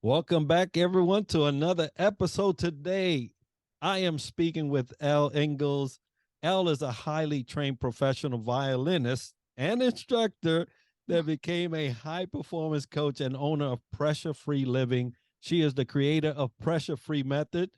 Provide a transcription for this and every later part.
Welcome back, everyone, to another episode. Today, I am speaking with Elle Ingalls. Elle is a highly trained professional violinist and instructor that became a high-performance coach and owner of Pressure-Free Living. She is the creator of Pressure-Free Method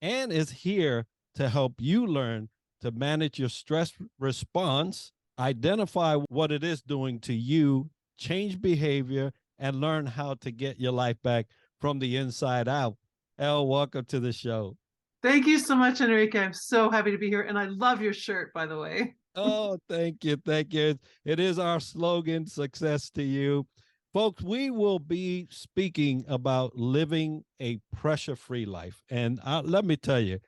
and is here to help you learn to manage your stress response, identify what it is doing to you, change behavior, and learn how to get your life back from the inside out. Elle, welcome to the show. Thank you so much, Enrique. I'm so happy to be here. And I love your shirt, by the way. Oh, thank you. Thank you. It is our slogan, success to you. Folks, we will be speaking about living a pressure-free life. And let me tell you,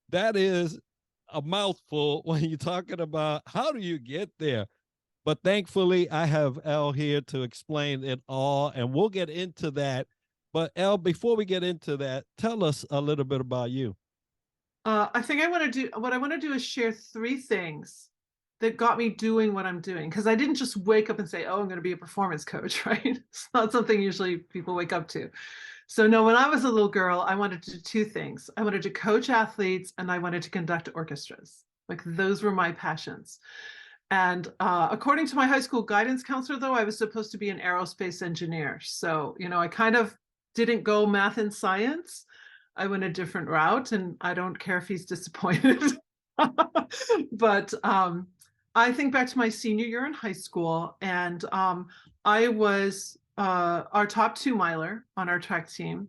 that is a mouthful when you're talking about how do you get there. But thankfully, I have Elle here to explain it all, and we'll get into that. But Elle, before we get into that, tell us a little bit about you. I think what I want to do is share 3 things that got me doing what I'm doing. Because I didn't just wake up and say, oh, I'm going to be a performance coach, right? It's not something usually people wake up to. So no, when I was a little girl, I wanted to do 2 things. I wanted to coach athletes and I wanted to conduct orchestras. Like those were my passions. And according to my high school guidance counselor, though, I was supposed to be an aerospace engineer. So, I kind of didn't go math and science. I went a different route, and I don't care if he's disappointed. But I think back to my senior year in high school, and I was our top 2-miler on our track team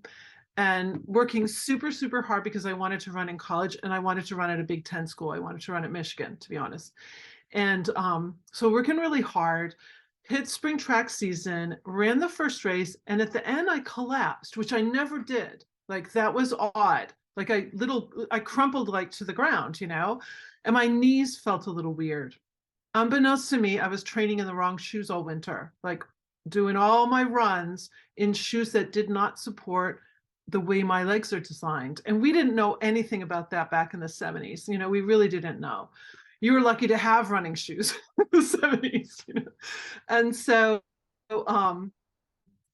and working super, super hard because I wanted to run in college and I wanted to run at a Big Ten school. I wanted to run at Michigan, to be honest. And so working really hard, hit spring track season, ran the first race, and at the end I collapsed, which I never did. Like that was odd. Like I crumpled like to the ground, and my knees felt a little weird. Unbeknownst to me, I was training in the wrong shoes all winter, like doing all my runs in shoes that did not support the way my legs are designed. And we didn't know anything about that back in the 70s. We really didn't know. You were lucky to have running shoes in the 70s, And so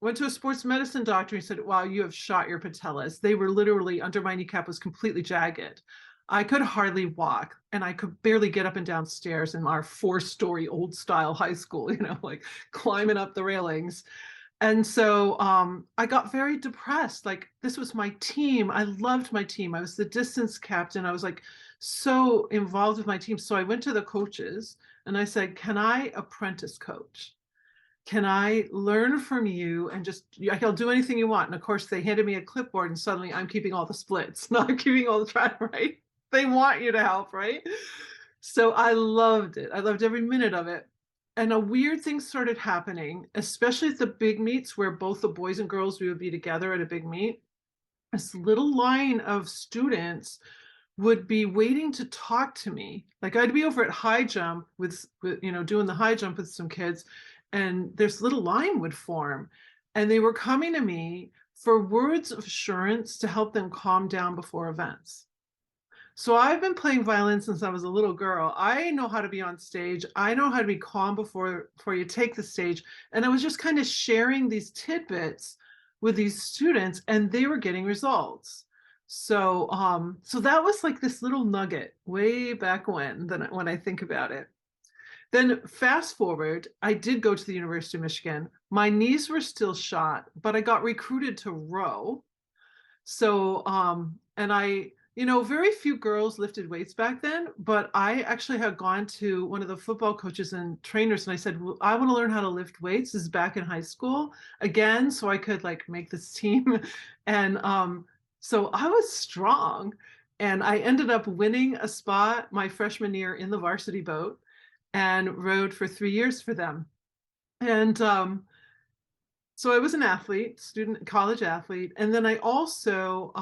went to a sports medicine doctor. He said, wow, you have shot your patellas. They were literally, under my kneecap was completely jagged. I could hardly walk, and I could barely get up and down stairs in our 4-story old style high school, like climbing up the railings. And so I got very depressed. Like this was my team. I loved my team. I was the distance captain. I was like so involved with my team. So I went to the coaches and I said, can I apprentice coach? Can I learn from you and I'll do anything you want. And of course they handed me a clipboard and suddenly I'm keeping all the splits, not keeping all the track, right? They want you to help, right? So I loved it. I loved every minute of it. And a weird thing started happening, especially at the big meets where both the boys and girls, we would be together at a big meet. This little line of students would be waiting to talk to me. Like I'd be over at high jump with doing the high jump with some kids, and this little line would form. And they were coming to me for words of assurance to help them calm down before events. So I've been playing violin since I was a little girl. I know how to be on stage. I know how to be calm before you take the stage. And I was just kind of sharing these tidbits with these students, and they were getting results. So so that was like this little nugget way back when I think about it. Then fast forward, I did go to the University of Michigan. My knees were still shot, but I got recruited to row. So and I very few girls lifted weights back then, but I actually had gone to one of the football coaches and trainers and I said, well, I want to learn how to lift weights. This is back in high school again, so I could like make this team. And so I was strong, and I ended up winning a spot my freshman year in the varsity boat and rowed for 3 years for them. And so I was an athlete, college athlete. And then I also,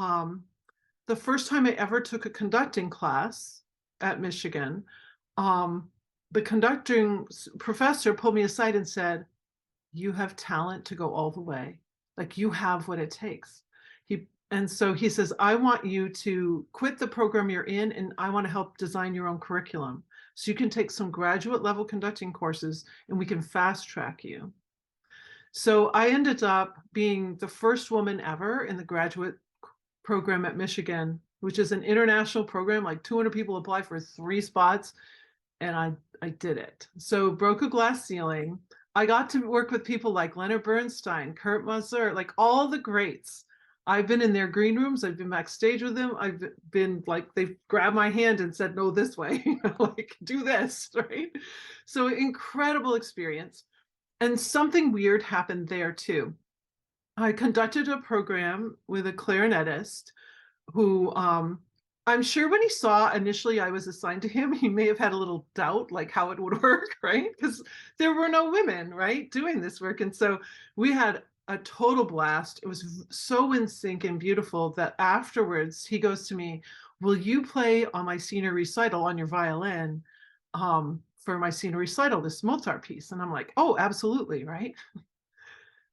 the first time I ever took a conducting class at Michigan, the conducting professor pulled me aside and said, you have talent to go all the way. Like you have what it takes. He And so he says, I want you to quit the program you're in, and I want to help design your own curriculum. So you can take some graduate level conducting courses and we can fast track you. So I ended up being the first woman ever in the graduate program at Michigan, which is an international program, like 200 people apply for 3 spots. And I did it. So broke a glass ceiling. I got to work with people like Leonard Bernstein, Kurt Mazur, like all the greats. I've been in their green rooms. I've been backstage with them. I've been like, they've grabbed my hand and said, no, this way, like do this, right? So incredible experience. And something weird happened there too. I conducted a program with a clarinetist who I'm sure when he saw initially I was assigned to him, he may have had a little doubt like how it would work, right? Because there were no women, right, doing this work. And so we had a total blast. It was so in sync and beautiful that afterwards he goes to me, will you play on my senior recital on your violin for my senior recital, this Mozart piece? And I'm like, oh, absolutely, right?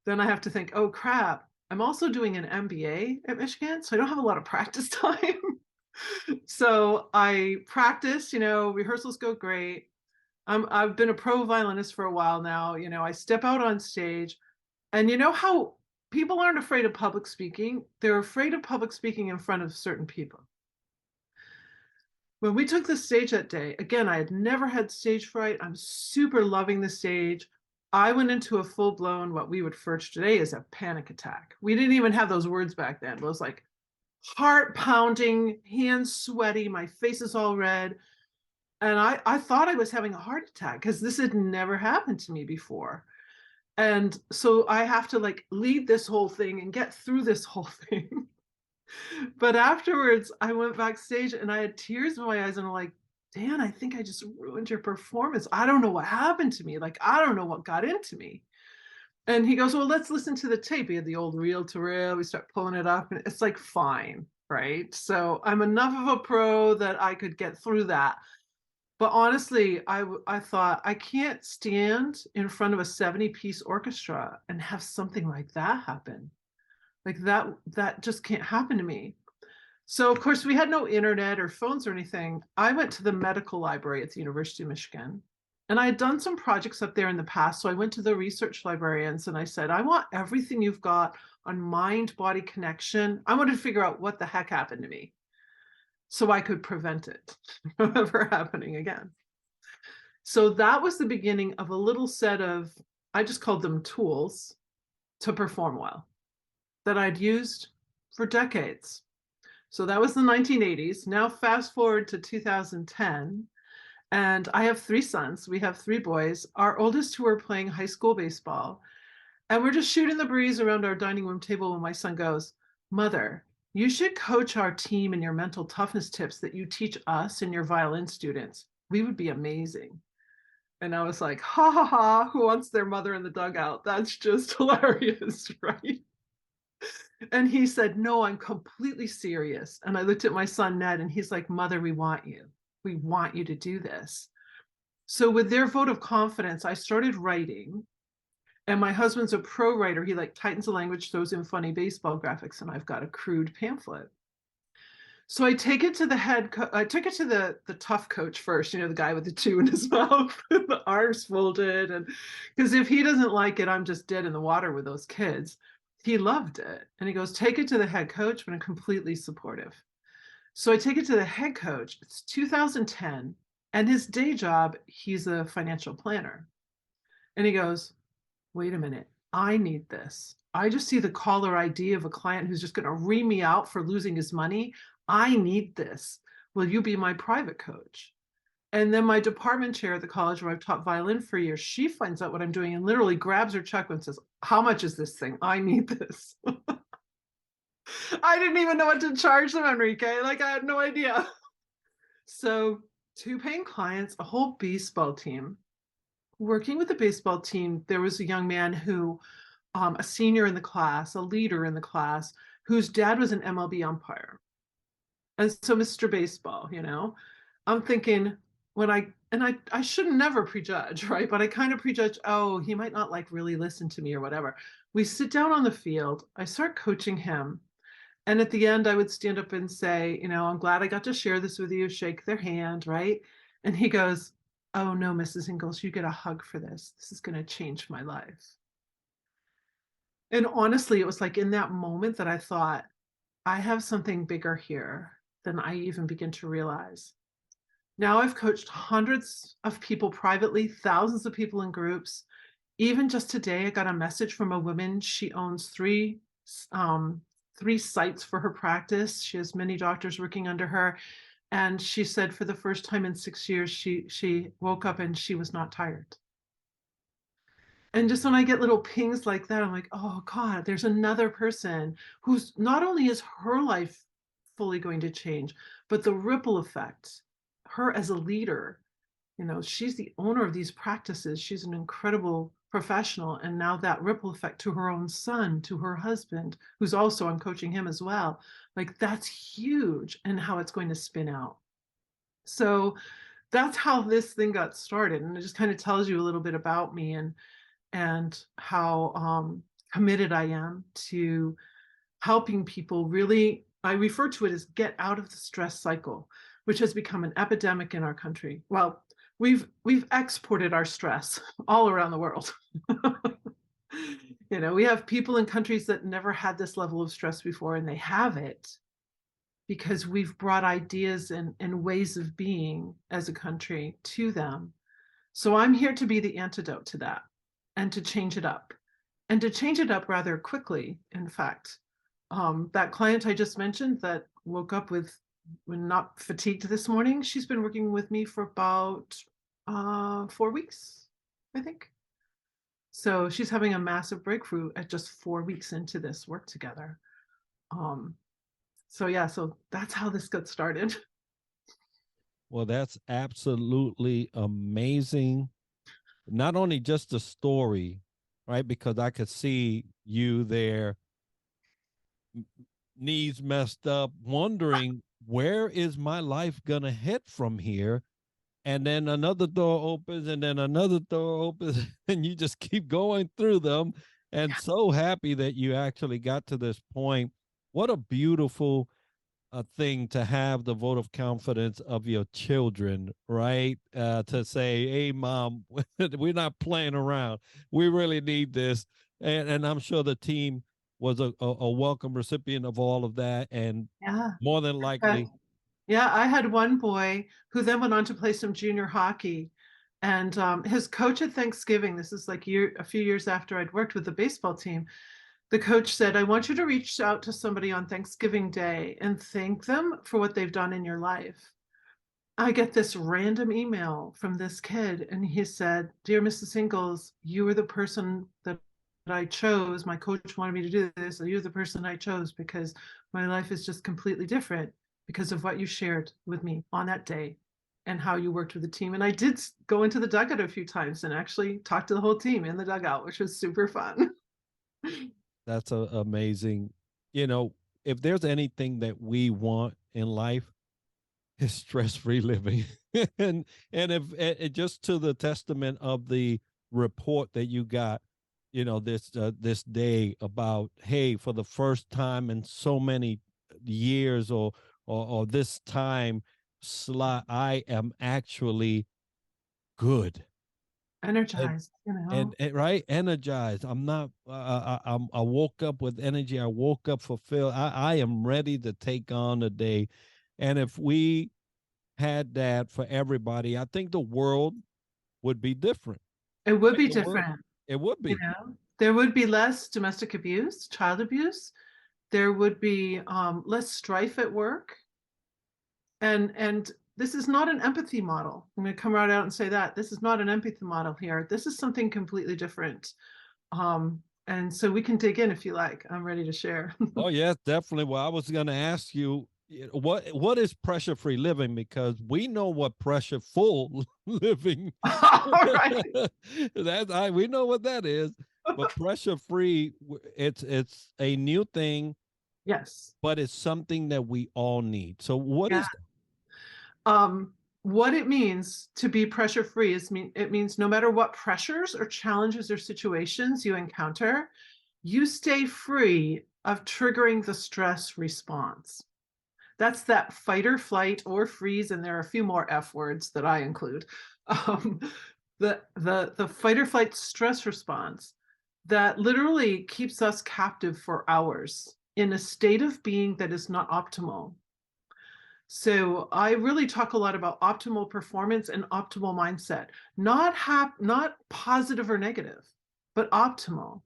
Then I have to think, oh crap, I'm also doing an MBA at Michigan, so I don't have a lot of practice time. So I practice, rehearsals go great. I've been a pro violinist for a while now. I step out on stage, and you know how people aren't afraid of public speaking? They're afraid of public speaking in front of certain people. When we took the stage that day, again, I had never had stage fright. I'm super loving the stage. I went into a full-blown, what we would refer to today as a panic attack. We didn't even have those words back then, but it was like heart pounding, hands sweaty, my face is all red. And I thought I was having a heart attack because this had never happened to me before. And so I have to like lead this whole thing and get through this whole thing. But afterwards, I went backstage and I had tears in my eyes and I'm like, Dan, I think I just ruined your performance. I don't know what happened to me. Like, I don't know what got into me. And he goes, well, let's listen to the tape. He had the old reel to reel. We start pulling it up and it's like, fine, right? So I'm enough of a pro that I could get through that. But honestly, I thought I can't stand in front of a 70-piece orchestra and have something like that happen. Like that just can't happen to me. So of course we had no internet or phones or anything. I went to the medical library at the University of Michigan. And I had done some projects up there in the past. So I went to the research librarians and I said, I want everything you've got on mind-body connection. I wanted to figure out what the heck happened to me so I could prevent it from ever happening again. So that was the beginning of a little set of, I just called them tools to perform well that I'd used for decades. So that was the 1980s. Now fast forward to 2010, and I have 3 sons. We have 3 boys. Our oldest 2 are playing high school baseball, and we're just shooting the breeze around our dining room table when my son goes, Mother, you should coach our team in your mental toughness tips that you teach us and your violin students. We would be amazing. And I was like, ha ha ha, who wants their mother in the dugout? That's just hilarious, right? And he said, no, I'm completely serious. And I looked at my son, Ned, and he's like, Mother, we want you. We want you to do this. So with their vote of confidence, I started writing. And my husband's a pro writer. He like tightens the language, throws in funny baseball graphics, and I've got a crude pamphlet. So I take it to I took it to the tough coach first, the guy with the 2 in his mouth, the arms folded. And because if he doesn't like it, I'm just dead in the water with those kids. He loved it. And he goes, take it to the head coach, but I'm completely supportive. So I take it to the head coach. It's 2010. And his day job, he's a financial planner. And he goes, wait a minute, I need this. I just see the caller ID of a client who's just going to ream me out for losing his money. I need this. Will you be my private coach? And then my department chair at the college where I've taught violin for years, she finds out what I'm doing and literally grabs her checkbook and says, how much is this thing? I need this. I didn't even know what to charge them, Enrique. Like I had no idea. So 2 paying clients, a whole baseball team. Working with the baseball team, there was a young man who, a senior in the class, a leader in the class, whose dad was an MLB umpire. And so Mr. Baseball, I'm thinking I should never prejudge, right? But I kind of prejudge, oh, he might not like really listen to me or whatever. We sit down on the field. I start coaching him. And at the end, I would stand up and say, I'm glad I got to share this with you, shake their hand, right? And he goes, oh no, Mrs. Ingalls, you get a hug for this. This is going to change my life. And honestly, it was like in that moment that I thought, I have something bigger here than I even begin to realize. Now I've coached hundreds of people privately, thousands of people in groups. Even just today, I got a message from a woman. She owns three sites for her practice. She has many doctors working under her. And she said for the first time in 6 years, she woke up and she was not tired. And just when I get little pings like that, I'm like, oh God, there's another person who's not only is her life fully going to change, but the ripple effect, her as a leader, she's the owner of these practices. She's an incredible professional. And now that ripple effect to her own son, to her husband, who's also, I'm coaching him as well. Like that's huge, and how it's going to spin out. So that's how this thing got started. And it just kind of tells you a little bit about me and how committed I am to helping people really, I refer to it as get out of the stress cycle, which has become an epidemic in our country. Well, we've exported our stress all around the world. We have people in countries that never had this level of stress before, and they have it because we've brought ideas and ways of being as a country to them. So I'm here to be the antidote to that, and to change it up, and to change it up rather quickly. In fact, that client I just mentioned that woke up with when not fatigued this morning, she's been working with me for about 4 weeks, I think. So she's having a massive breakthrough at just 4 weeks into this work together. So that's how this got started. Well, that's absolutely amazing. Not only just the story, right? Because I could see you there, knees messed up, wondering where is my life gonna head from here? And then another door opens, and then another door opens, and you just keep going through them. And so happy that you actually got to this point. What a beautiful thing to have the vote of confidence of your children, right? To say, hey, mom, we're not playing around. We really need this. And I'm sure the team was a welcome recipient of all of that. And Yeah. more than likely, Yeah, I had one boy who then went on to play some junior hockey. And his coach at Thanksgiving, this is like a few years after I'd worked with the baseball team, the coach said, I want you to reach out to somebody on Thanksgiving Day and thank them for what they've done in your life. I get this random email from this kid, and he said, Dear Mrs. Ingalls, you were the person that I chose. My coach wanted me to do this. So you're the person I chose because my life is just completely different because of what you shared with me on that day and how you worked with the team. And I did go into the dugout a few times and actually talk to the whole team in the dugout, which was super fun. that's amazing. If there's anything that we want in life, it's stress-free living. And if just to the testament of the report that you got, this day about, hey, for the first time in so many years, or this time slot, I am actually good. And, Energized, and right, energized. I'm not. I woke up with energy. I woke up fulfilled. I am ready to take on the day. And if we had that for everybody, I think the world would be different. It would Right? be different. It would be. There would be less domestic abuse, child abuse. There would be less strife at work. And this is not an empathy model. I'm going to come right out and say that. This is not an empathy model here. This is something completely different. And so we can dig in if you like. I'm ready to share. Oh yes, definitely. Well, I was going to ask you, what is pressure-free living, because we know what pressure-full living. All right. We know what that is, but pressure-free, it's a new thing, Yes. but it's something that we all need. So what Yeah. is What it means to be pressure free it means no matter what pressures or challenges or situations you encounter, you stay free of triggering the stress response. That's that fight or flight or freeze, and there are a few more F words that I include. Um, the fight or flight stress response that literally keeps us captive for hours in a state of being that is not optimal. So I really talk a lot about optimal performance and optimal mindset, not positive or negative, but optimal.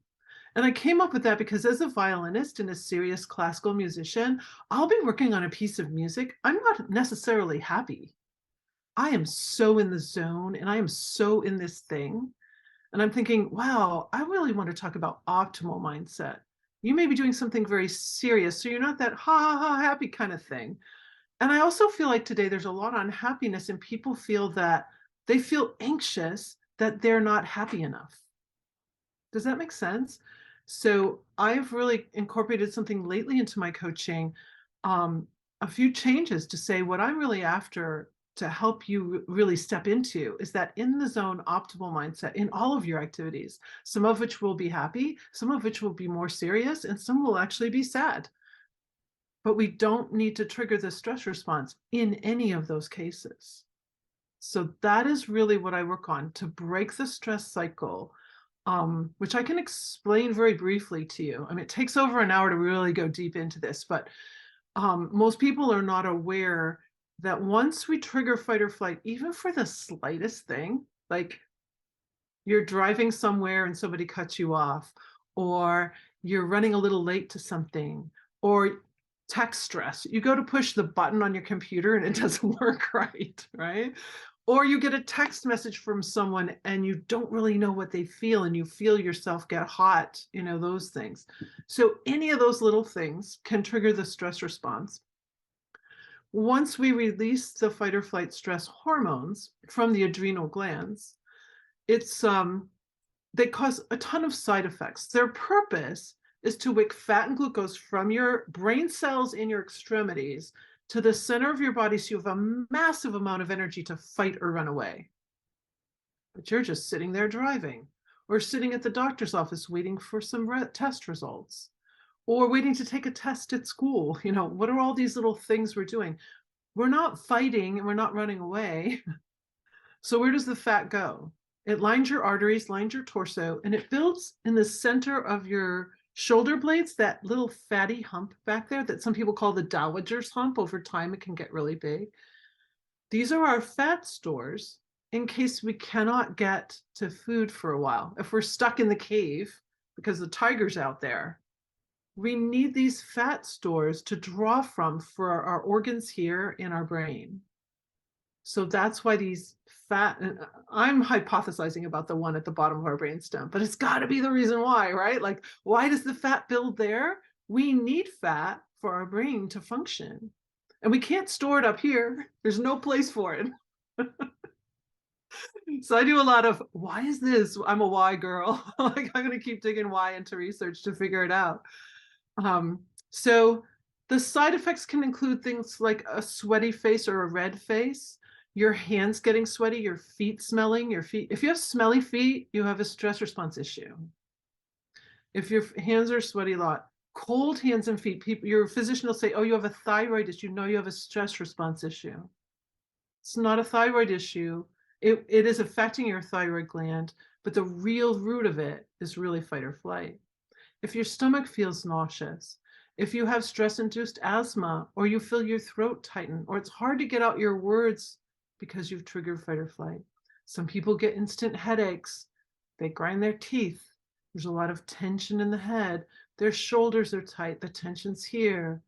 And I came up with that because as a violinist and a serious classical musician, I'll be working on a piece of music. I'm not necessarily happy. I am so in the zone and I am so in this thing. And I'm thinking, wow, I really want to talk about optimal mindset. You may be doing something very serious, so you're not that ha ha ha happy kind of thing. And I also feel like today there's a lot of unhappiness, and people feel that they feel anxious that they're not happy enough. Does that make sense? So I've really incorporated something lately into my coaching, a few changes to say what I'm really after to help you really step into is that in the zone optimal mindset in all of your activities, some of which will be happy, some of which will be more serious, and some will actually be sad. But we don't need to trigger the stress response in any of those cases. So that is really what I work on to break the stress cycle, which I can explain very briefly to you. I mean, it takes over an hour to really go deep into this, but most people are not aware that once we trigger fight or flight, even for the slightest thing, like you're driving somewhere and somebody cuts you off, or you're running a little late to something, or text stress. You go to push the button on your computer and it doesn't work right, right? Or you get a text message from someone and you don't really know what they feel and you feel yourself get hot, those things. So any of those little things can trigger the stress response. Once we release the fight or flight stress hormones from the adrenal glands, it's they cause a ton of side effects. Their purpose is to wick fat and glucose from your brain cells in your extremities to the center of your body so you have a massive amount of energy to fight or run away. But you're just sitting there driving, or sitting at the doctor's office waiting for some test results, or waiting to take a test at school. What are all these little things we're doing? We're not fighting and we're not running away. So where does the fat go? It lines your arteries, lines your torso, and it builds in the center of your shoulder blades, that little fatty hump back there that some people call the dowager's hump. Over time, it can get really big. These are our fat stores in case we cannot get to food for a while. If we're stuck in the cave because the tiger's out there, we need these fat stores to draw from for our organs here in our brain. So that's why these fat, and I'm hypothesizing about the one at the bottom of our brainstem, but it's got to be the reason why, right? Like, why does the fat build there? We need fat for our brain to function. And we can't store it up here. There's no place for it. So I do a lot of, why is this? I'm a why girl. Like, I'm going to keep digging why into research to figure it out. So the side effects can include things like a sweaty face or a red face, your hands getting sweaty, your feet smelling, your feet. If you have smelly feet, you have a stress response issue. If your hands are sweaty a lot, cold hands and feet, your physician will say, oh, you have a thyroid issue. No, you have a stress response issue. It's not a thyroid issue. It is affecting your thyroid gland, but the real root of it is really fight or flight. If your stomach feels nauseous, if you have stress-induced asthma, or you feel your throat tighten, or it's hard to get out your words because you've triggered fight or flight. Some people get instant headaches. They grind their teeth. There's a lot of tension in the head. Their shoulders are tight. The tension's here.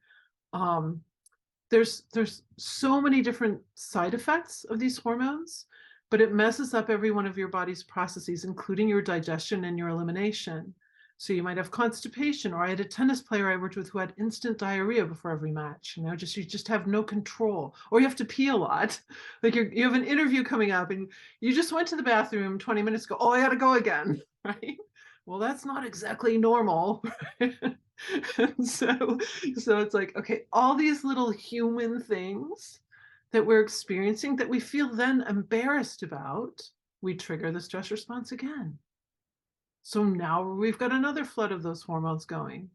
There's so many different side effects of these hormones, but it messes up every one of your body's processes, including your digestion and your elimination. So you might have constipation, or I had a tennis player I worked with who had instant diarrhea before every match. You just have no control, or you have to pee a lot. Like you have an interview coming up and you just went to the bathroom 20 minutes ago. Oh, I got to go again, right? Well, that's not exactly normal. So it's like, okay, all these little human things that we're experiencing that we feel then embarrassed about, we trigger the stress response again. So now we've got another flood of those hormones going.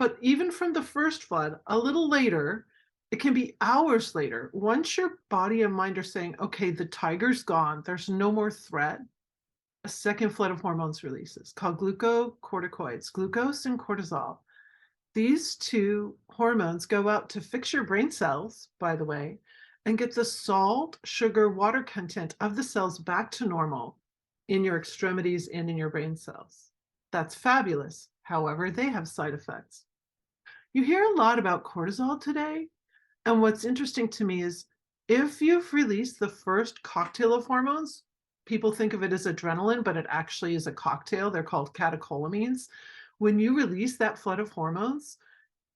But even from the first flood, a little later, it can be hours later, once your body and mind are saying, okay, the tiger's gone, there's no more threat, a second flood of hormones releases called glucocorticoids, glucose and cortisol. These two hormones go out to fix your brain cells, by the way, and get the salt, sugar, water content of the cells back to normal in your extremities and in your brain cells. That's fabulous. However, they have side effects. You hear a lot about cortisol today. And what's interesting to me is if you've released the first cocktail of hormones, people think of it as adrenaline, but it actually is a cocktail. They're called catecholamines. When you release that flood of hormones,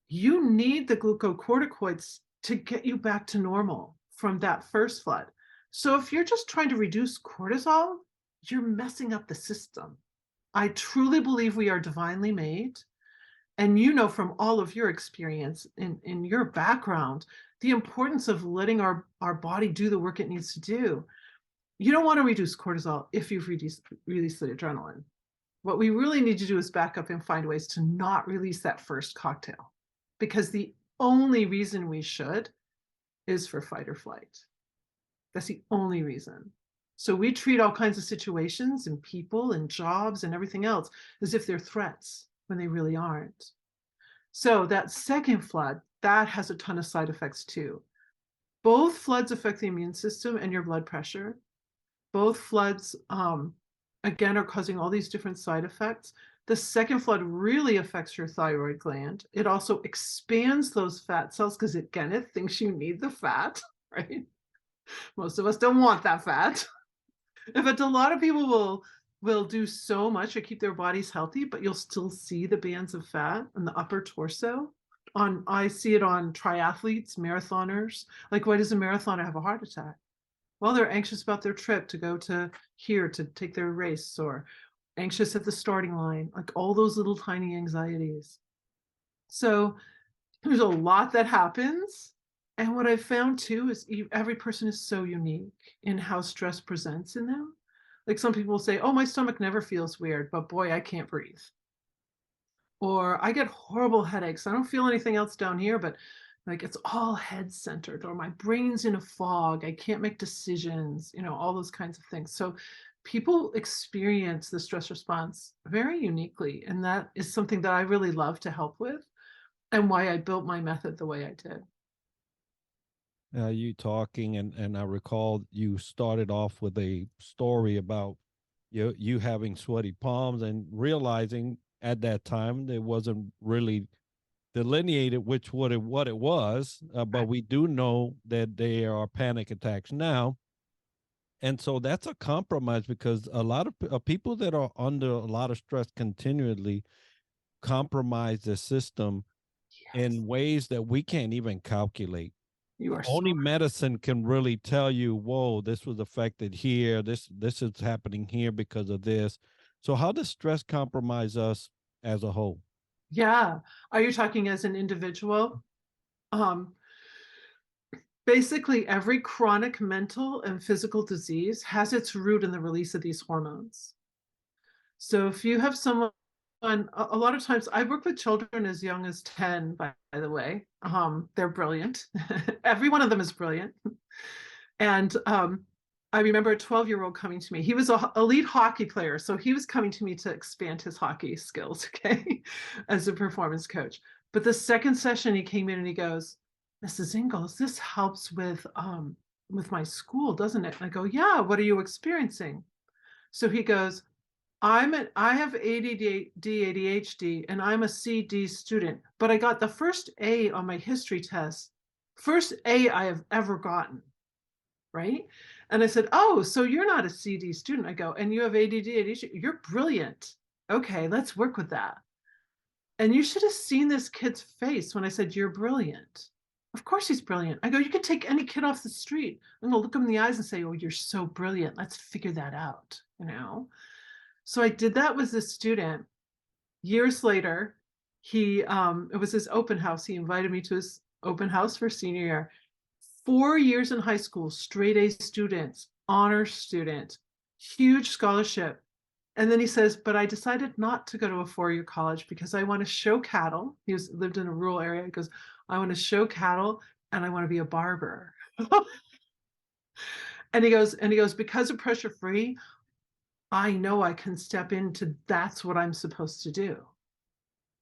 you need the glucocorticoids to get you back to normal from that first flood. So if you're just trying to reduce cortisol, you're messing up the system. I truly believe we are divinely made. And you know from all of your experience in your background, the importance of letting our body do the work it needs to do. You don't want to reduce cortisol if you've released the adrenaline. What we really need to do is back up and find ways to not release that first cocktail, because the only reason we should is for fight or flight. That's the only reason. So we treat all kinds of situations and people and jobs and everything else as if they're threats when they really aren't. So that second flood, that has a ton of side effects too. Both floods affect the immune system and your blood pressure. Both floods, again, are causing all these different side effects. The second flood really affects your thyroid gland. It also expands those fat cells because, again, it thinks you need the fat, right? Most of us don't want that fat. In fact, a lot of people will do so much to keep their bodies healthy, but you'll still see the bands of fat in the upper torso. I see it on triathletes, marathoners. Like, why does a marathoner have a heart attack? Well, they're anxious about their trip to go to here to take their race, or anxious at the starting line, like all those little tiny anxieties. So there's a lot that happens. And what I've found too is every person is so unique in how stress presents in them. Like some people say, oh, my stomach never feels weird, but boy, I can't breathe. Or I get horrible headaches. I don't feel anything else down here, but like it's all head centered, or my brain's in a fog. I can't make decisions, all those kinds of things. So people experience the stress response very uniquely. And that is something that I really love to help with, and why I built my method the way I did. You talking, and I recall you started off with a story about you having sweaty palms and realizing at that time there wasn't really delineated what it was, but we do know that there are panic attacks now, and so that's a compromise because a lot of people that are under a lot of stress continually compromise the system Yes, in ways that we can't even calculate. you are so Only medicine can really tell you, whoa, this was affected here, this is happening here because of this. So how does stress compromise us as a whole? Yeah. Are you talking as an individual? Um, Basically, every chronic mental and physical disease has its root in the release of these hormones. So if you have someone, a lot of times I work with children as young as 10, by the way. They're brilliant. Every one of them is brilliant. And I remember a 12-year-old coming to me. He was an elite hockey player. So he was coming to me to expand his hockey skills, okay, as a performance coach. But the second session, he came in and he goes, Mrs. Ingalls, this helps with my school, doesn't it? And I go, yeah, what are you experiencing? So he goes, I have ADD, ADHD, and I'm a CD student, but I got the first A on my history test, first A I have ever gotten, right? And I said, oh, so you're not a CD student. I go, and you have ADD, ADHD, you're brilliant. Okay, let's work with that. And you should have seen this kid's face when I said, you're brilliant. Of course he's brilliant. I go, you could take any kid off the street. I'm gonna look him in the eyes and say, oh, you're so brilliant. Let's figure that out. So I did that with this student. Years later, it was his open house. He invited me to his open house for senior year. 4 years in high school, straight A students, honor student, huge scholarship. And then he says, but I decided not to go to a 4-year college because I want to show cattle. Lived in a rural area. He goes, I want to show cattle and I want to be a barber. And he goes, because of Pressure Free, I know I can step into that's what I'm supposed to do.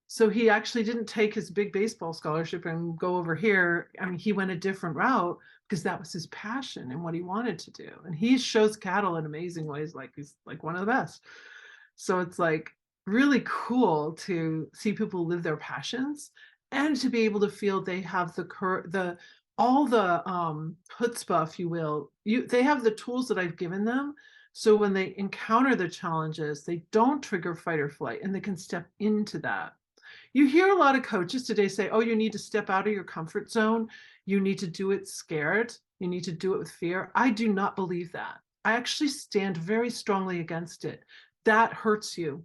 So he actually didn't take his big baseball scholarship and go over here. I mean, he went a different route because that was his passion and what he wanted to do. And he shows cattle in amazing ways, like he's like one of the best. So it's like really cool to see people live their passions and to be able to feel they have the all the chutzpah, if you will. They have the tools that I've given them. So when they encounter the challenges, they don't trigger fight or flight and they can step into that. You hear a lot of coaches today say, oh, you need to step out of your comfort zone. You need to do it scared. You need to do it with fear. I do not believe that. I actually stand very strongly against it. That hurts you.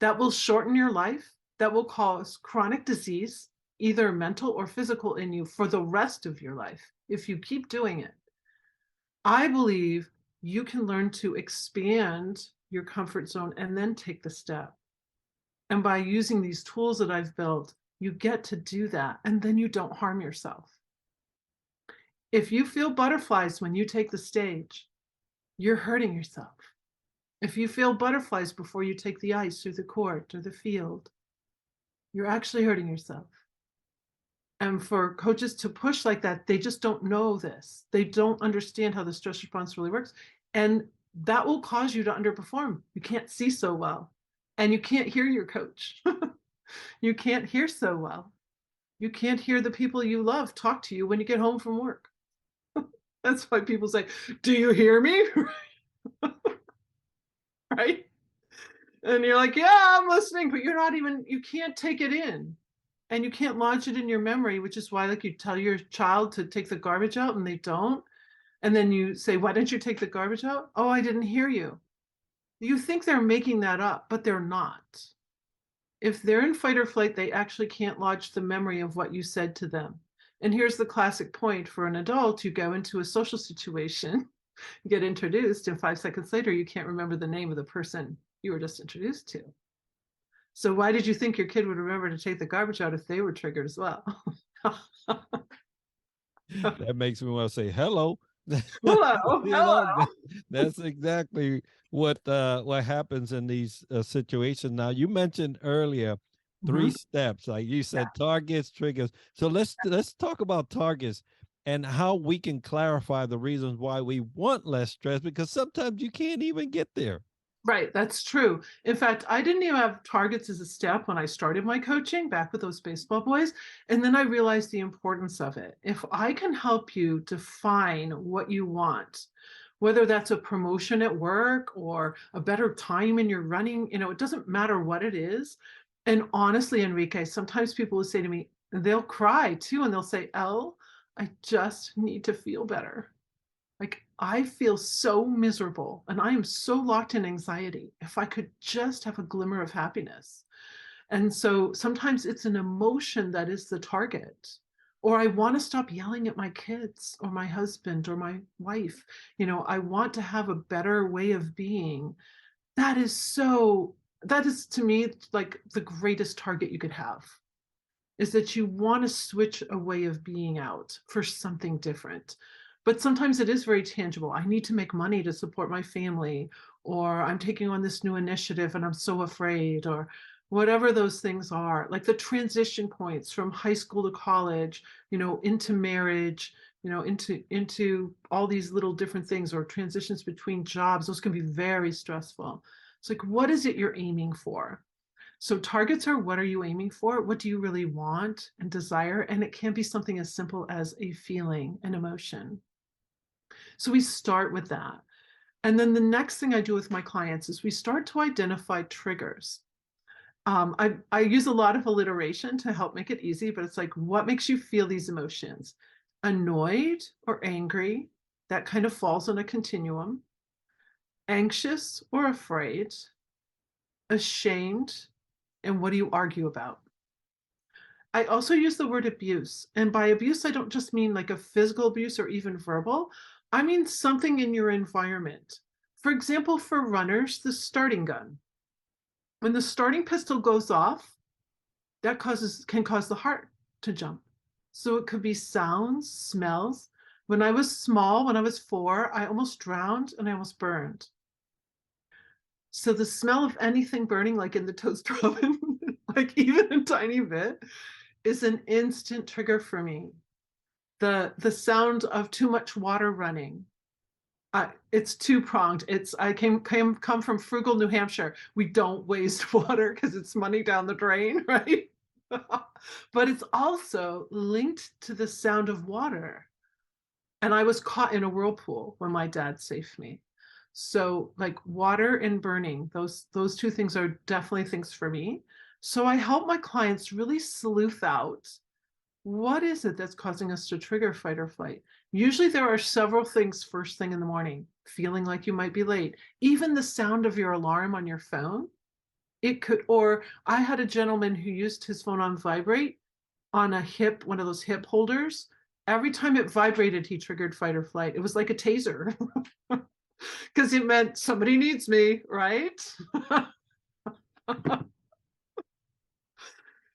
That will shorten your life. That will cause chronic disease, either mental or physical, in you for the rest of your life if you keep doing it. I believe you can learn to expand your comfort zone and then take the step. And by using these tools that I've built, you get to do that, and then you don't harm yourself. If you feel butterflies when you take the stage, you're hurting yourself. If you feel butterflies before you take the ice or the court or the field, you're actually hurting yourself. And for coaches to push like that, they just don't know this. They don't understand how the stress response really works. And that will cause you to underperform. You can't see so well. And you can't hear your coach. You can't hear so well. You can't hear the people you love talk to you when you get home from work. That's why people say, do you hear me? Right? And you're like, yeah, I'm listening, but you can't take it in. And you can't lodge it in your memory, which is why, like, you tell your child to take the garbage out and they don't. And then you say, why didn't you take the garbage out? Oh, I didn't hear you. You think they're making that up, but they're not. If they're in fight or flight, they actually can't lodge the memory of what you said to them. And here's the classic point for an adult. You go into a social situation, you get introduced, and 5 seconds later, you can't remember the name of the person you were just introduced to. So why did you think your kid would remember to take the garbage out if they were triggered as well? That makes me want to say hello. Hello, You hello. know, that's exactly what happens in these situations. Now, you mentioned earlier 3 steps, like you said, targets, triggers. So let's talk about targets and how we can clarify the reasons why we want less stress, because sometimes you can't even get there. Right, that's true. In fact, I didn't even have targets as a step when I started my coaching back with those baseball boys. And then I realized the importance of it. If I can help you define what you want, whether that's a promotion at work or a better time in your running, it doesn't matter what it is. And honestly, Enrique, sometimes people will say to me, they'll cry too, and they'll say, Elle, I just need to feel better. Like, I feel so miserable and I am so locked in anxiety. If I could just have a glimmer of happiness. And so sometimes it's an emotion that is the target. Or I want to stop yelling at my kids or my husband or my wife. I want to have a better way of being. That is to me like the greatest target you could have, is that you want to switch a way of being out for something different. But sometimes it is very tangible. I need to make money to support my family, or I'm taking on this new initiative and I'm so afraid, or whatever those things are, like the transition points from high school to college, into marriage, into all these little different things, or transitions between jobs. Those can be very stressful. It's like, what is it you're aiming for? So targets are, what are you aiming for? What do you really want and desire? And it can be something as simple as a feeling, an emotion. So we start with that. And then the next thing I do with my clients is we start to identify triggers. I use a lot of alliteration to help make it easy, but it's like, what makes you feel these emotions? Annoyed or angry, that kind of falls on a continuum. Anxious or afraid, ashamed, and what do you argue about? I also use the word abuse. And by abuse, I don't just mean like a physical abuse or even verbal. I mean something in your environment. For example, for runners, the starting gun. When the starting pistol goes off, that can cause the heart to jump. So it could be sounds, smells. When I was small, when I was 4, I almost drowned and I almost burned. So the smell of anything burning, like in the toaster oven, like even a tiny bit, is an instant trigger for me. The sound of too much water running. It's two-pronged. I come from frugal New Hampshire. We don't waste water because it's money down the drain, right? But it's also linked to the sound of water. And I was caught in a whirlpool when my dad saved me. So like water and burning, those two things are definitely things for me. So I help my clients really sleuth out what is it that's causing us to trigger fight or flight. Usually there are several things first thing in the morning, feeling like you might be late, even the sound of your alarm on your phone. It could, or I had a gentleman who used his phone on vibrate on a hip, one of those hip holders. Every time it vibrated, he triggered fight or flight. It was like a taser because it meant somebody needs me, right?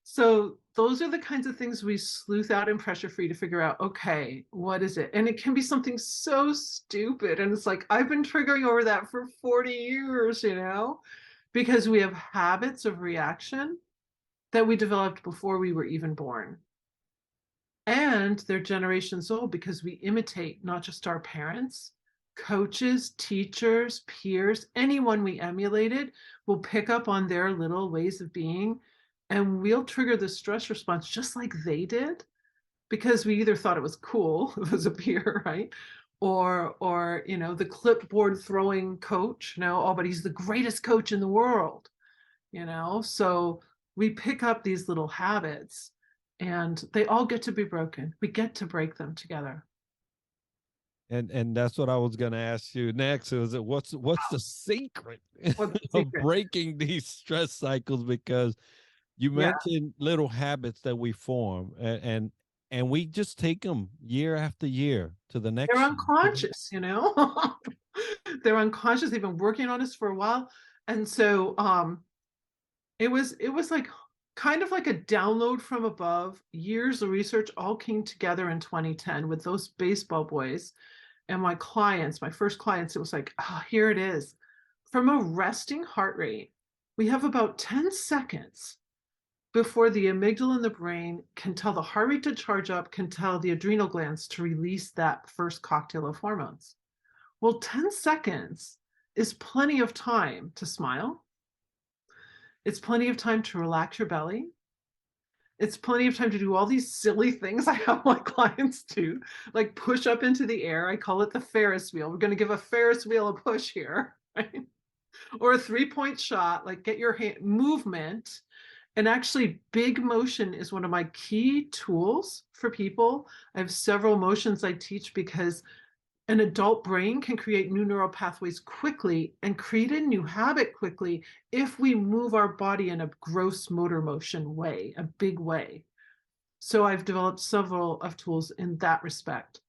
So those are the kinds of things we sleuth out in Pressure Free to figure out, okay, what is it? And it can be something so stupid. And it's like, I've been triggering over that for 40 years, because we have habits of reaction that we developed before we were even born. And they're generations old because we imitate not just our parents, coaches, teachers, peers, anyone we emulated will pick up on their little ways of being, and we'll trigger the stress response just like they did because we either thought it was cool, it was a peer, right? Or the clipboard throwing coach, oh, but he's the greatest coach in the world, so we pick up these little habits and they all get to be broken. We get to break them together. And that's what I was going to ask you next. Is it what's the secret What's the of secret? breaking these stress cycles? Because you Yeah, mentioned little habits that we form, and we just take them year after year to the they're next year. unconscious, they're unconscious. They've been working on us for a while. And so it was like kind of like a download from above. Years of research all came together in 2010 with those baseball boys and my clients, my first clients. It was like, oh, here it is. From a resting heart rate, we have about 10 seconds before the amygdala in the brain can tell the heart rate to charge up, can tell the adrenal glands to release that first cocktail of hormones. Well, 10 seconds is plenty of time to smile. It's plenty of time to relax your belly. It's plenty of time to do all these silly things I have my clients do, like push up into the air. I call it the Ferris wheel. We're going to give a Ferris wheel a push here, right? Or a 3-point shot, like get your hand movement. And actually, big motion is one of my key tools for people. I have several motions I teach because an adult brain can create new neural pathways quickly and create a new habit quickly if we move our body in a gross motor motion way, a big way. So I've developed several of tools in that respect.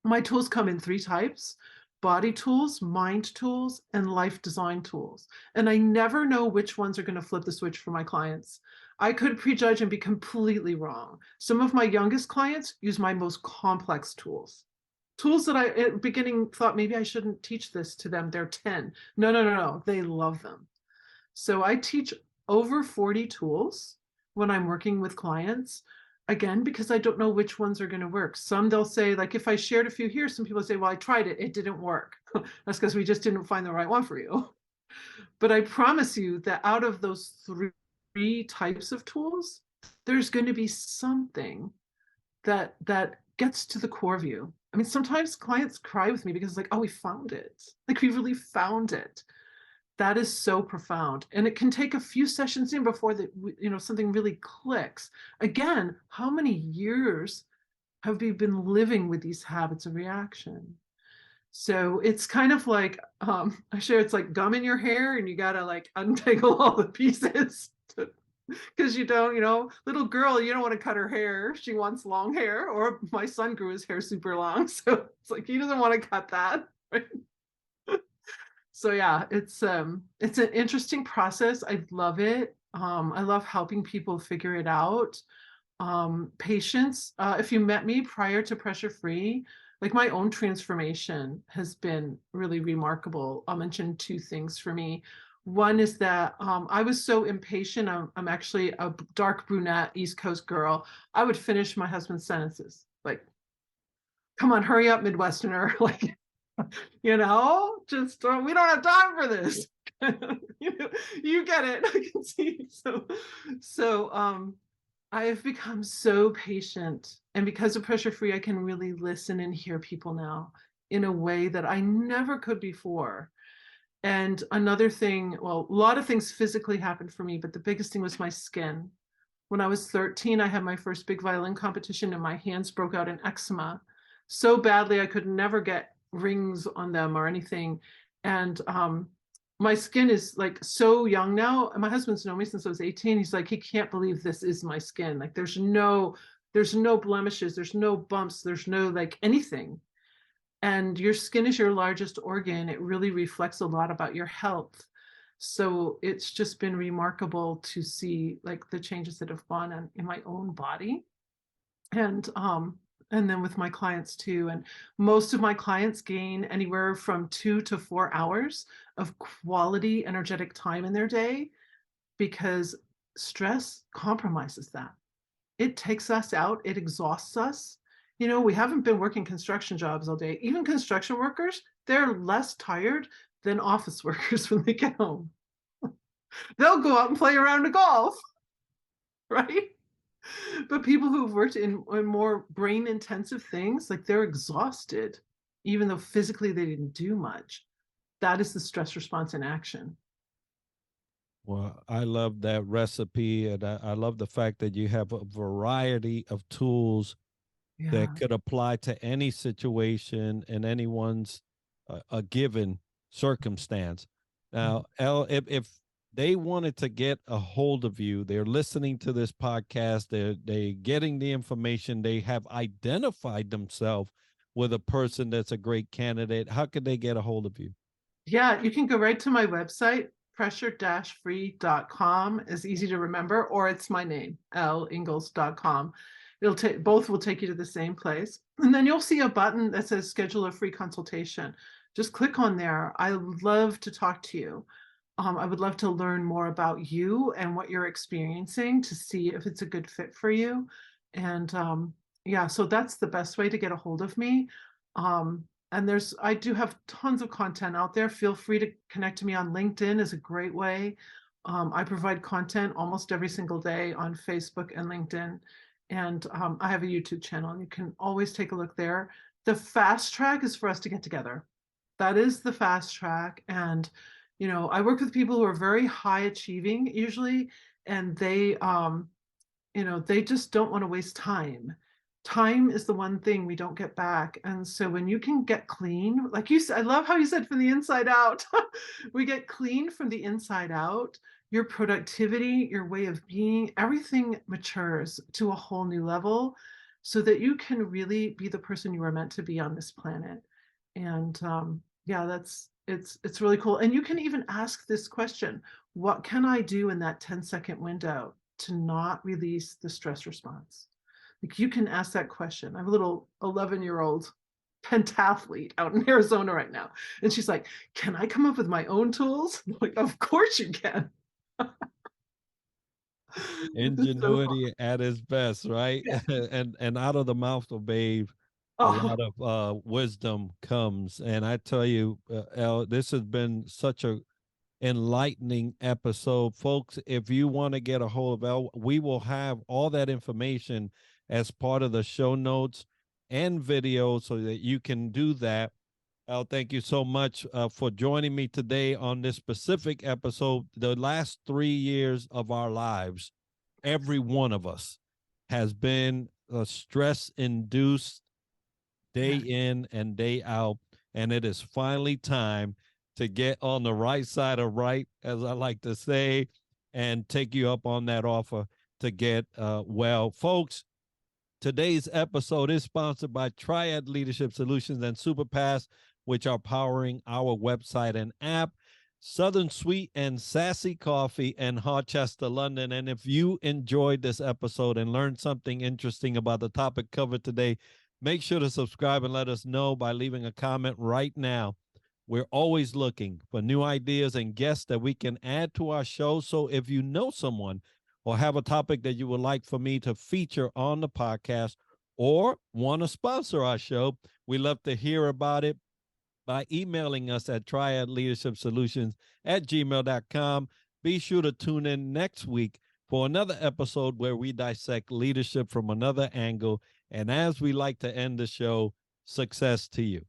My tools come in 3 types: body tools, mind tools, and life design tools. And I never know which ones are going to flip the switch for my clients. I could prejudge and be completely wrong. Some of my youngest clients use my most complex tools. Tools that I at the beginning thought maybe I shouldn't teach this to them. They're 10. No. They love them. So I teach over 40 tools when I'm working with clients. Again, because I don't know which ones are going to work. Some they'll say, like if I shared a few here, some people say, well, I tried it, it didn't work. That's because we just didn't find the right one for you. But I promise you that out of those 3 types of tools, there's going to be something that gets to the core of you. I mean, sometimes clients cry with me because it's like, oh, we found it. Like we really found it. That is so profound. And it can take a few sessions in before something really clicks. Again, how many years have we been living with these habits of reaction? So it's kind of like, I share it's like gum in your hair and you gotta like untangle all the pieces because you don't, little girl, you don't want to cut her hair. She wants long hair. Or my son grew his hair super long. So it's like he doesn't want to cut that. Right? So yeah, it's an interesting process. I love it. I love helping people figure it out. Patience. If you met me prior to Pressure Free, like my own transformation has been really remarkable. I'll mention two things for me. One is that I was so impatient. I'm actually a dark brunette East Coast girl. I would finish my husband's sentences like, come on, hurry up, Midwesterner. Like, just we don't have time for this. You get it. I can see. So I have become so patient. And because of Pressure Free, I can really listen and hear people now in a way that I never could before. And another thing, well, a lot of things physically happened for me, but the biggest thing was my skin. When I was 13, I had my first big violin competition and my hands broke out in eczema so badly I could never get rings on them or anything. And my skin is like so young now. And my husband's known me since I was 18. He's like, he can't believe this is my skin. Like there's no blemishes, there's no bumps, there's no like anything. And your skin is your largest organ. It really reflects a lot about your health. So it's just been remarkable to see like the changes that have gone on in my own body. And then with my clients too. And most of my clients gain anywhere from 2 to 4 hours of quality energetic time in their day because stress compromises that. It takes us out, it exhausts us. We haven't been working construction jobs all day. Even construction workers, they're less tired than office workers when they get home. They'll go out and play around a golf, right? But people who've worked in more brain intensive things, like they're exhausted, even though physically they didn't do much. That is the stress response in action. Well, I love that recipe, and I love the fact that you have a variety of tools Yeah. that could apply to any situation and anyone's a given circumstance. Now, Elle, if they wanted to get a hold of you, they're listening to this podcast, they're getting the information, they have identified themselves with a person that's a great candidate. How could they get a hold of you? Yeah, you can go right to my website, pressure-free.com is easy to remember, or it's my name, ellingalls.com. Both will take you to the same place. And then you'll see a button that says schedule a free consultation. Just click on there. I would love to talk to you. I would love to learn more about you and what you're experiencing to see if it's a good fit for you. And yeah, so that's the best way to get a hold of me. And I do have tons of content out there. Feel free to connect to me on LinkedIn is a great way. I provide content almost every single day on Facebook and LinkedIn. And I have a YouTube channel and you can always take a look there. The fast track is for us to get together. That is the fast track. And, I work with people who are very high achieving usually, and they just don't want to waste time. Time is the one thing we don't get back. And so when you can get clean, like you said, I love how you said from the inside out, we get clean from the inside out, your productivity, your way of being, everything matures to a whole new level so that you can really be the person you are meant to be on this planet. And yeah, it's really cool. And you can even ask this question, what can I do in that 10-second window to not release the stress response? Like you can ask that question. I have a little 11-year-old pentathlete out in Arizona right now. And she's like, can I come up with my own tools? I'm like, of course you can. Ingenuity at its best, right? Yeah. And out of the mouth of babe, a Oh, lot of wisdom comes. And I tell you, Elle, this has been such a enlightening episode. Folks, if you want to get a hold of Elle, we will have all that information as part of the show notes and video so that you can do that. Elle, thank you so much for joining me today on this specific episode. The last 3 years of our lives, every one of us has been stress induced day in and day out. And it is finally time to get on the right side of right, as I like to say, and take you up on that offer to get well. Folks, today's episode is sponsored by Triad Leadership Solutions and SupaPass. which are powering our website and app, Southern Sweet and Sassy Coffee, and Hawchester London. And if you enjoyed this episode and learned something interesting about the topic covered today, make sure to subscribe and let us know by leaving a comment right now. We're always looking for new ideas and guests that we can add to our show. So if you know someone or have a topic that you would like for me to feature on the podcast or want to sponsor our show, we love to hear about it by emailing us at triadleadershipsolutions@gmail.com. Be sure to tune in next week for another episode where we dissect leadership from another angle. And as we like to end the show, success to you.